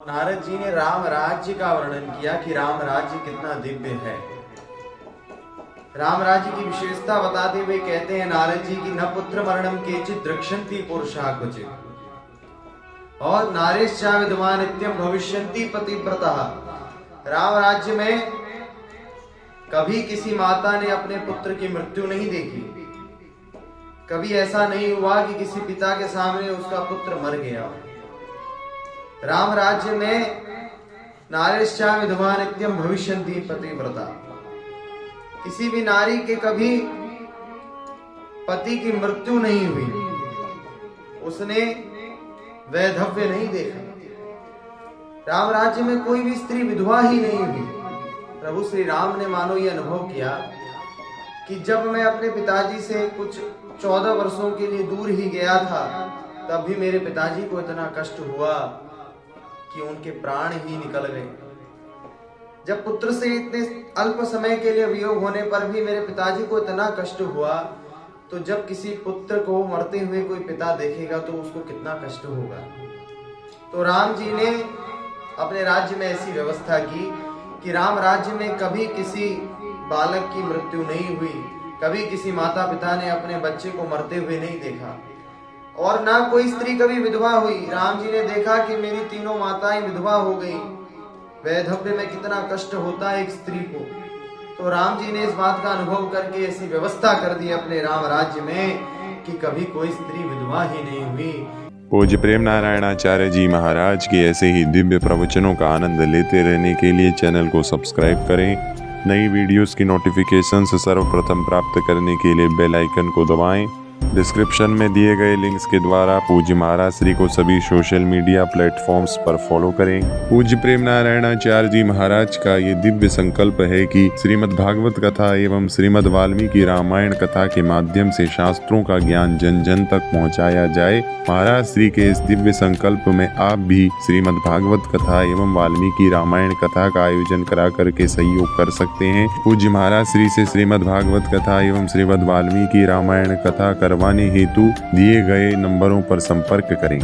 नारद जी ने राम राज्य का वर्णन किया कि राम राज्य कितना दिव्य है। राम राज्य की विशेषता बताते हुए कहते हैं नारद जी की न पुत्र मरणम केचित् द्रक्ष्यन्ति पुरुषा क्वचित् और नारेश्चा विद्वान् नित्यम भविष्यन्ति पतिव्रतः। राम राज्य में कभी किसी माता ने अपने पुत्र की मृत्यु नहीं देखी। कभी ऐसा नहीं हुआ कि किसी पिता के सामने उसका पुत्र मर गया। राम राज्य में नारेश्चा विद्वान् नित्यम भविष्यन्ति पतिव्रता। किसी भी नारी के कभी पति की मृत्यु नहीं हुई, उसने वैधव्य नहीं देखा। राम राज्य में कोई भी स्त्री विधवा ही नहीं हुई। प्रभु श्री राम ने मानो ये अनुभव किया कि जब मैं अपने पिताजी से कुछ 14 वर्षों के लिए दूर ही गया था, तब भी मेरे पिताजी को इतना कष्ट हुआ कि उनके प्राण ही निकल गए। जब पुत्र से इतने अल्प समय के लिए वियोग होने पर भी मेरे पिताजी को इतना कष्ट हुआ, तो जब किसी पुत्र को मरते हुए कोई पिता देखेगा तो उसको कितना कष्ट होगा। तो राम जी ने अपने राज्य में ऐसी व्यवस्था की कि राम राज्य में कभी किसी बालक की मृत्यु नहीं हुई, कभी किसी माता पिता ने अपने बच्चे को मरते हुए नहीं देखा और ना कोई स्त्री कभी विधवा हुई। राम जी ने देखा कि मेरी तीनों माताएं विधवा हो गई। वैधव्य में कितना कष्ट होता है एक स्त्री को। तो राम जी ने इस बात का अनुभव करके ऐसी व्यवस्था कर दी अपने राम राज्य में कि कभी कोई स्त्री विधवा ही नहीं हुई। पूज्य प्रेम नारायणाचार्य जी महाराज के ऐसे ही दिव्य प्रवचनों का आनंद लेते रहने के लिए चैनल को सब्सक्राइब करें। नई वीडियोस की नोटिफिकेशंस सर्वप्रथम प्राप्त करने के लिए बेल आइकन को दबाएं। डिस्क्रिप्शन में दिए गए लिंक्स के द्वारा पूज्य महाराज श्री को सभी सोशल मीडिया प्लेटफॉर्म्स पर फॉलो करें। पूज्य प्रेम नारायणाचार्य जी महाराज का ये दिव्य संकल्प है कि श्रीमद् भागवत कथा एवं श्रीमद् वाल्मीकि रामायण कथा के माध्यम से शास्त्रों का ज्ञान जन जन तक पहुंचाया जाए। महाराज श्री के इस दिव्य संकल्प में आप भी श्रीमद् भागवत कथा एवं वाल्मीकि रामायण कथा का आयोजन करा करके सहयोग कर सकते हैं। पूज्य महाराज श्री से श्रीमद् भागवत कथा एवं श्रीमद् वाल्मीकि रामायण कथा करवाने हेतु दिए गए नंबरों पर संपर्क करें।